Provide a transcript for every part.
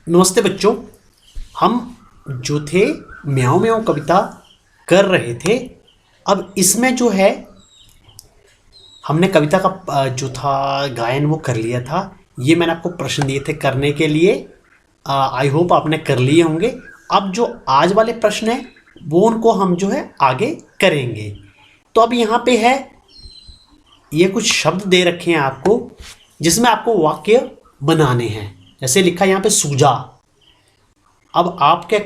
नमस्ते बच्चों। हम जो थे म्याऊं म्याऊं कविता कर रहे थे। अब इसमें जो है हमने कविता का जो था गायन वो कर लिया था। ये मैंने आपको प्रश्न दिए थे करने के लिए। आई होप आपने कर लिए होंगे। अब जो आज वाले प्रश्न हैं वो उनको हम जो है आगे करेंगे। तो अब यहाँ पे है ये कुछ शब्द दे रखे हैं आपको, जिसमें आपको वाक्य बनाने हैं। जैसे लिखा है यहाँ पे सूजा। अब आप क्या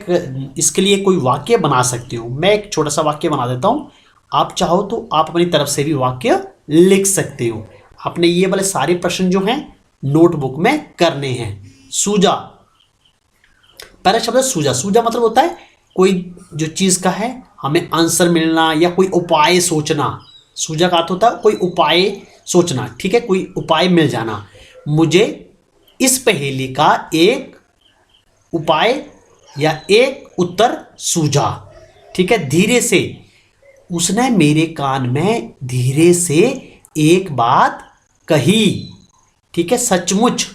इसके लिए कोई वाक्य बना सकते हो। मैं एक छोटा सा वाक्य बना देता हूँ, आप चाहो तो आप अपनी तरफ से भी वाक्य लिख सकते हो। आपने ये वाले सारे प्रश्न जो हैं नोटबुक में करने हैं। सूजा, पहला शब्द है सूजा। सूजा मतलब होता है कोई जो चीज का है हमें आंसर मिलना या कोई उपाय सोचना। सूजा का अर्थ होता है कोई उपाय सोचना, ठीक है, कोई उपाय मिल जाना। मुझे इस पहेली का एक उपाय या एक उत्तर सूझा, ठीक है। धीरे से उसने मेरे कान में धीरे से एक बात कही, ठीक है। सचमुच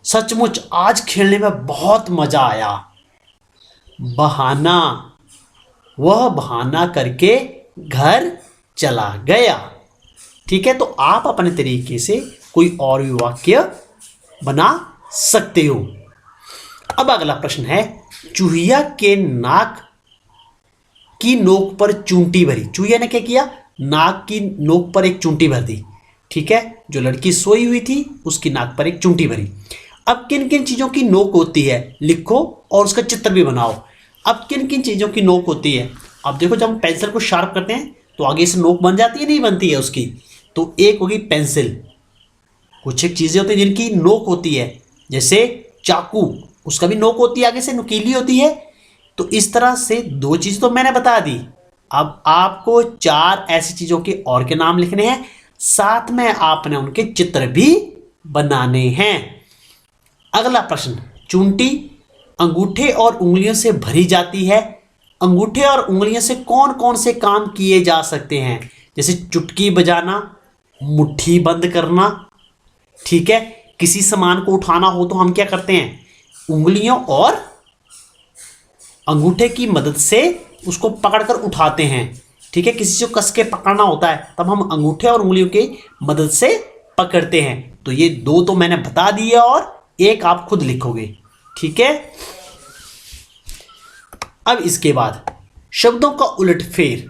सचमुच आज खेलने में बहुत मजा आया। बहाना, वह बहाना करके घर चला गया, ठीक है। तो आप अपने तरीके से कोई और भी वाक्य बना सकते हो। अब अगला प्रश्न है, चूहिया के नाक की नोक पर चूंटी भरी। चूहिया ने क्या किया? नाक की नोक पर एक चूंटी भर दी, ठीक है। जो लड़की सोई हुई थी उसकी नाक पर एक चूंटी भरी। अब किन किन चीजों की नोक होती है लिखो और उसका चित्र भी बनाओ। अब किन किन चीजों की नोक होती है? अब देखो, जब हम पेंसिल को शार्प करते हैं तो आगे से नोक बन जाती है, नहीं बनती है उसकी। तो एक होगी पेंसिल। कुछ एक चीजें होती हैं जिनकी नोक होती है, जैसे चाकू, उसका भी नोक होती है, आगे से नुकीली होती है। तो इस तरह से दो चीज तो मैंने बता दी। अब आपको चार ऐसी चीजों के और के नाम लिखने हैं, साथ में आपने उनके चित्र भी बनाने हैं। अगला प्रश्न, चूंटी अंगूठे और उंगलियों से भरी जाती है। अंगूठे और उंगलियों से कौन कौन से काम किए जा सकते हैं? जैसे चुटकी बजाना, मुट्ठी बंद करना, ठीक है। किसी सामान को उठाना हो तो हम क्या करते हैं? उंगलियों और अंगूठे की मदद से उसको पकड़कर उठाते हैं, ठीक है। किसी को कस के पकड़ना होता है तब हम अंगूठे और उंगलियों की मदद से पकड़ते हैं। तो ये दो तो मैंने बता दिए और एक आप खुद लिखोगे, ठीक है। अब इसके बाद शब्दों का उलटफेर।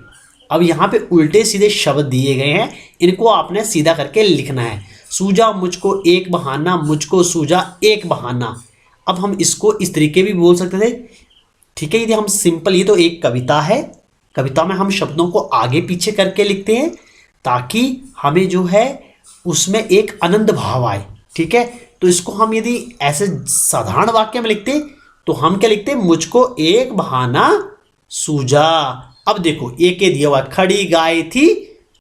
अब यहां पे उल्टे सीधे शब्द दिए गए हैं, इनको आपने सीधा करके लिखना है। सूझा मुझको एक बहाना, मुझको सूझा एक बहाना। अब हम इसको इस तरीके भी बोल सकते थे, ठीक है। यदि हम सिंपल, ये तो एक कविता है, कविता में हम शब्दों को आगे पीछे करके लिखते हैं ताकि हमें जो है उसमें एक आनंद भाव आए, ठीक है। तो इसको हम यदि ऐसे साधारण वाक्य में लिखते तो हम क्या लिखते? मुझको एक बहाना सूझा। अब देखो, एक दिया हुआ, खड़ी गाय थी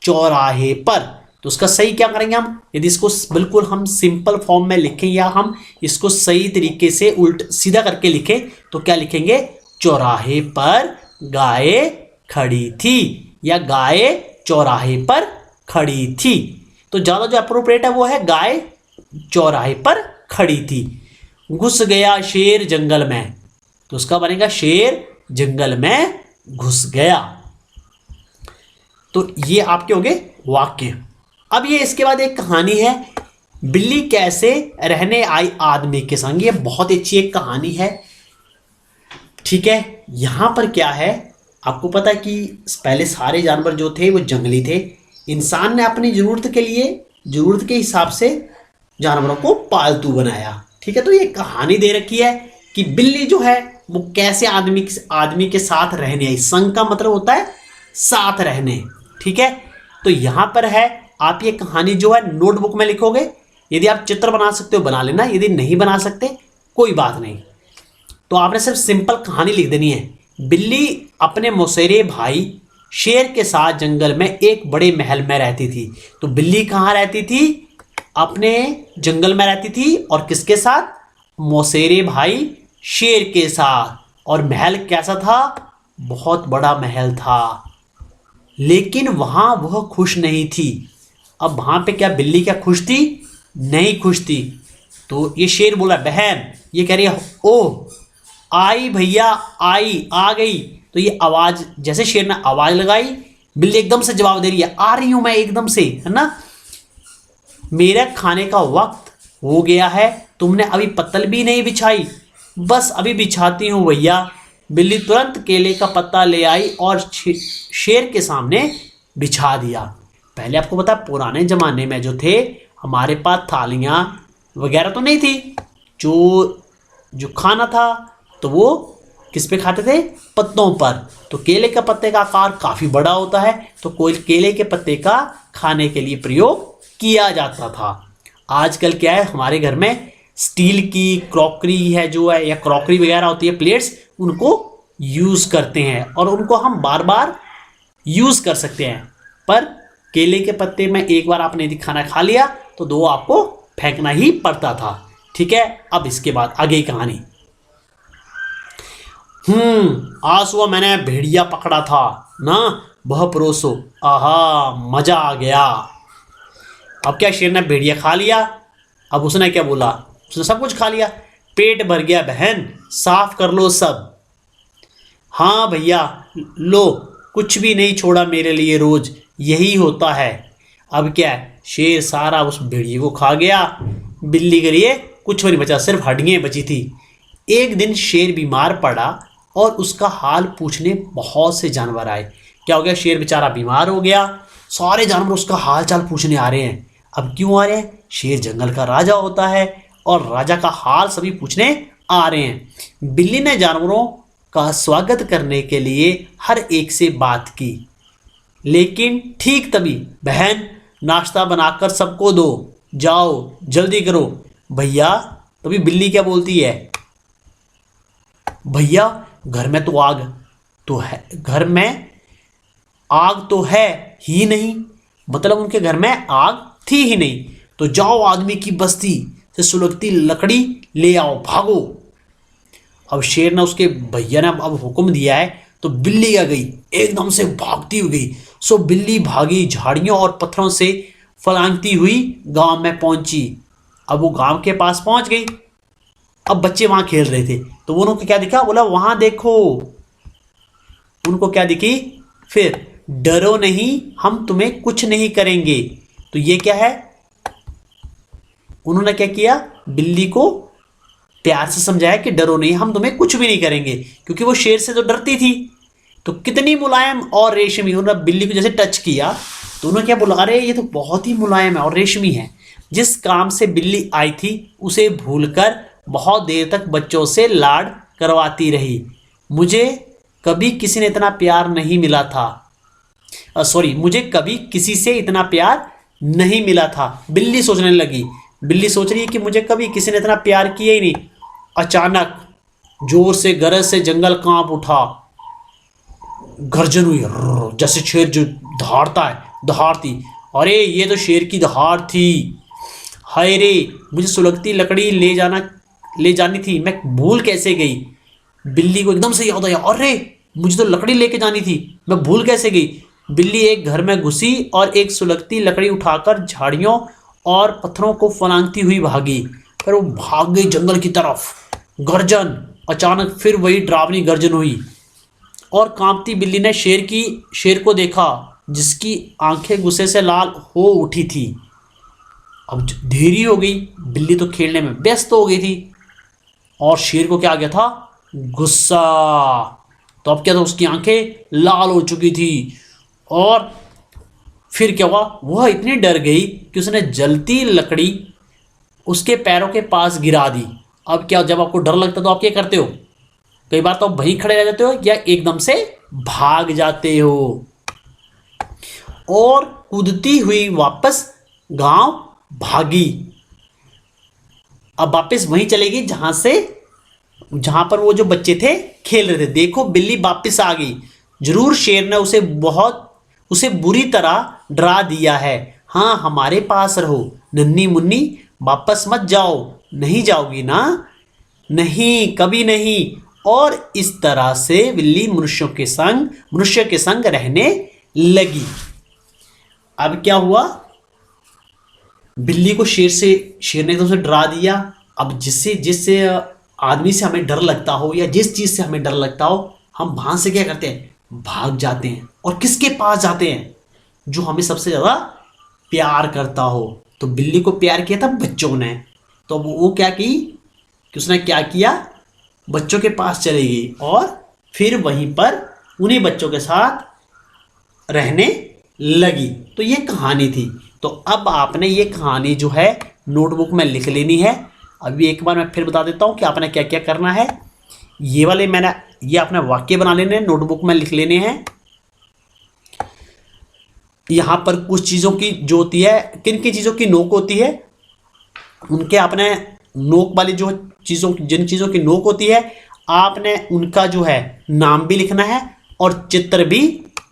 चौराहे पर। तो उसका सही क्या करेंगे हम? यदि इसको बिल्कुल हम सिंपल फॉर्म में लिखें या हम इसको सही तरीके से उल्ट सीधा करके लिखें तो क्या लिखेंगे? चौराहे पर गाय खड़ी थी, या गाय चौराहे पर खड़ी थी। तो ज्यादा जो अप्रोप्रिएट है वो है गाय चौराहे पर खड़ी थी। घुस गया शेर जंगल में, तो उसका बनेगा शेर जंगल में घुस गया। तो ये आपके हो गए वाक्य। अब ये इसके बाद एक कहानी है, बिल्ली कैसे रहने आई आदमी के संग। ये बहुत अच्छी एक कहानी है, ठीक है। यहां पर क्या है, आपको पता है कि पहले सारे जानवर जो थे वो जंगली थे। इंसान ने अपनी जरूरत के लिए, जरूरत के हिसाब से जानवरों को पालतू बनाया, ठीक है। तो ये कहानी दे रखी है कि बिल्ली जो है वो कैसे आदमी के साथ रहने आई। संग का मतलब होता है साथ रहने, ठीक है। तो यहां पर है, आप ये कहानी जो है नोटबुक में लिखोगे। यदि आप चित्र बना सकते हो बना लेना, यदि नहीं बना सकते कोई बात नहीं। तो आपने सिर्फ सिंपल कहानी लिख देनी है। बिल्ली अपने मौसेरे भाई शेर के साथ जंगल में एक बड़े महल में रहती थी। तो बिल्ली कहाँ रहती थी? अपने जंगल में रहती थी, और किसके साथ? मौसेरे भाई शेर के साथ। और महल कैसा था? बहुत बड़ा महल था, लेकिन वहां वह खुश नहीं थी। अब वहां पे क्या बिल्ली क्या खुश थी? नहीं खुश थी। तो ये शेर बोला बहन, ये कह रही है ओह आई भैया आई, आ गई। तो ये आवाज, जैसे शेर ने आवाज लगाई, बिल्ली एकदम से जवाब दे रही है आ रही हूं मैं एकदम से, है ना। मेरा खाने का वक्त हो गया है, तुमने अभी पत्तल भी नहीं बिछाई। बस अभी बिछाती हूं भैया। बिल्ली तुरंत केले का पत्ता ले आई और शेर के सामने बिछा दिया। पहले आपको पता है पुराने जमाने में जो थे, हमारे पास थालियां वगैरह तो नहीं थी, जो खाना था तो वो किस पे खाते थे, पत्तों पर। तो केले का पत्ते का आकार काफी बड़ा होता है, तो कोई केले के पत्ते का खाने के लिए प्रयोग किया जाता था। आजकल क्या है, हमारे घर में स्टील की क्रॉकरी है जो है, या क्रॉकरी वगैरह होती है, प्लेट्स, उनको यूज करते हैं और उनको हम बार बार यूज कर सकते हैं। पर केले के पत्ते में एक बार आपने यदि खाना खा लिया तो दो आपको फेंकना ही पड़ता था। ठीक है, अब इसके बाद आगे की कहानी। आज सुबह मैंने भेड़िया पकड़ा था ना, वह परोसो, आहा मजा आ गया। अब क्या, शेर ने भेड़िया खा लिया। अब उसने क्या बोला, उसने सब कुछ खा लिया। पेट भर गया बहन, साफ कर लो सब। हाँ भैया, लो कुछ भी नहीं छोड़ा मेरे लिए, रोज यही होता है। अब क्या है, शेर सारा उस भेड़िए को खा गया, बिल्ली के लिए कुछ नहीं बचा, सिर्फ हड्डियां बची थी। एक दिन शेर बीमार पड़ा और उसका हाल पूछने बहुत से जानवर आए। क्या हो गया, शेर बेचारा बीमार हो गया, सारे जानवर उसका हाल चाल पूछने आ रहे हैं। अब क्यों आ रहे हैं, शेर जंगल का राजा होता है और राजा का हाल सभी पूछने आ रहे हैं। बिल्ली ने जानवरों का स्वागत करने के लिए हर एक से बात की, लेकिन ठीक तभी बहन नाश्ता बनाकर सबको दो, जाओ जल्दी करो भैया। तभी बिल्ली क्या बोलती है, भैया घर में तो आग तो है, घर में आग तो है ही नहीं, मतलब उनके घर में आग थी ही नहीं। तो जाओ आदमी की बस्ती से सुलगती लकड़ी ले आओ, भागो। अब शेर ने, उसके भैया ने अब हुक्म दिया है, तो बिल्ली क्या गई, एकदम से भागती हुई गई। सो बिल्ली भागी, झाड़ियों और पत्थरों से फलांगती हुई गांव में पहुंची। अब वो गांव के पास पहुंच गई। अब बच्चे वहां खेल रहे थे, तो वो उनको क्या दिखा, बोला वहां देखो। उनको क्या दिखी, फिर डरो नहीं, हम तुम्हें कुछ नहीं करेंगे। तो ये क्या है, उन्होंने क्या किया, बिल्ली को प्यार से समझाया कि डरो नहीं, हम तुम्हें कुछ भी नहीं करेंगे, क्योंकि वो शेर से तो डरती थी। तो कितनी मुलायम और रेशमी, उन्होंने बिल्ली को जैसे टच किया तो उन्होंने क्या बोला, अरे ये तो बहुत ही मुलायम है और रेशमी है। जिस काम से बिल्ली आई थी उसे भूलकर बहुत देर तक बच्चों से लाड करवाती रही। मुझे कभी किसी ने इतना प्यार नहीं मिला था, मुझे कभी किसी से इतना प्यार नहीं मिला था। बिल्ली सोचने लगी, बिल्ली सोच रही है कि मुझे कभी किसी ने इतना प्यार किया ही नहीं। अचानक जोर से गरज से जंगल कांप उठा, गर्जन हुई, जैसे शेर जो दहाड़ता है, दहाड़ थी। अरे ये तो शेर की दहाड़ थी। हाय रे, मुझे सुलगती लकड़ी ले जानी थी, मैं भूल कैसे गई। बिल्ली को एकदम से याद आया, अरे मुझे तो लकड़ी लेके जानी थी, मैं भूल कैसे गई। बिल्ली एक घर में घुसी और एक सुलगती लकड़ी उठाकर झाड़ियों और पत्थरों को फलांगती हुई भागी। फिर वो भाग गई जंगल की तरफ। गर्जन, अचानक फिर वही डरावनी गर्जन हुई और कांपती बिल्ली ने शेर को देखा, जिसकी आंखें गुस्से से लाल हो उठी थी। अब देरी हो गई, बिल्ली तो खेलने में व्यस्त हो गई थी और शेर को क्या आ गया था, गुस्सा। तो अब क्या था, उसकी आंखें लाल हो चुकी थी। और फिर क्या हुआ, वह इतनी डर गई कि उसने जलती लकड़ी उसके पैरों के पास गिरा दी। अब क्या, जब आपको डर लगता है तो आप क्या करते हो, कई बार तो आप वहीं खड़े रह जाते हो या एकदम से भाग जाते हो। और कूदती हुई वापस गांव भागी। अब वापस वहीं चलेगी जहां पर वो जो बच्चे थे खेल रहे थे। देखो बिल्ली वापस आ गई, जरूर शेर ने उसे बुरी तरह डरा दिया है। हाँ हमारे पास रहो नन्ही मुन्नी, वापस मत जाओ, नहीं जाओगी ना, नहीं कभी नहीं। और इस तरह से बिल्ली मनुष्य के संग रहने लगी। अब क्या हुआ, बिल्ली को शेर ने एकदम से डरा दिया अब जिस आदमी से हमें डर लगता हो या जिस चीज़ से हमें डर लगता हो, हम वहां से क्या करते हैं, भाग जाते हैं। और किसके पास जाते हैं, जो हमें सबसे ज़्यादा प्यार करता हो। तो बिल्ली को प्यार किया था बच्चों ने, तो अब वो क्या की कि उसने क्या किया, बच्चों के पास चली गई और फिर वहीं पर उन्हीं बच्चों के साथ रहने लगी। तो ये कहानी थी। तो अब आपने ये कहानी जो है नोटबुक में लिख लेनी है। अभी एक बार मैं फिर बता देता हूँ कि आपने क्या क्या करना है। ये आपने वाक्य बना लेने हैं, नोटबुक में लिख लेने हैं। यहाँ पर कुछ चीज़ों की जो होती है, किन किन चीज़ों की नोक होती है, उनके आपने नोक वाली जिन चीज़ों की नोक होती है, आपने उनका जो है नाम भी लिखना है और चित्र भी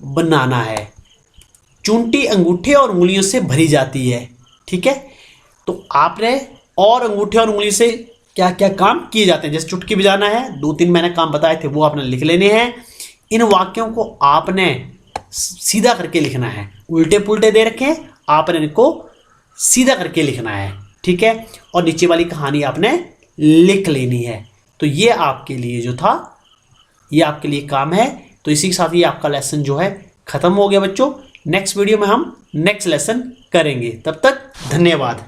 बनाना है। चुंटी अंगूठे और उंगलियों से भरी जाती है, ठीक है। तो आपने और अंगूठे और उंगली से क्या क्या काम किए जाते हैं, जैसे चुटकी बजाना है, 2-3 मैंने काम बताए थे वो आपने लिख लेने हैं। इन वाक्यों को आपने सीधा करके लिखना है, उल्टे पुल्टे दे रखे हैं, आपने इनको सीधा करके लिखना है, ठीक है। और नीचे वाली कहानी आपने लिख लेनी है। तो ये आपके लिए जो था, ये आपके लिए काम है। तो इसी के साथ ही आपका लेसन जो है खत्म हो गया बच्चों। नेक्स्ट वीडियो में हम नेक्स्ट लेसन करेंगे। तब तक धन्यवाद।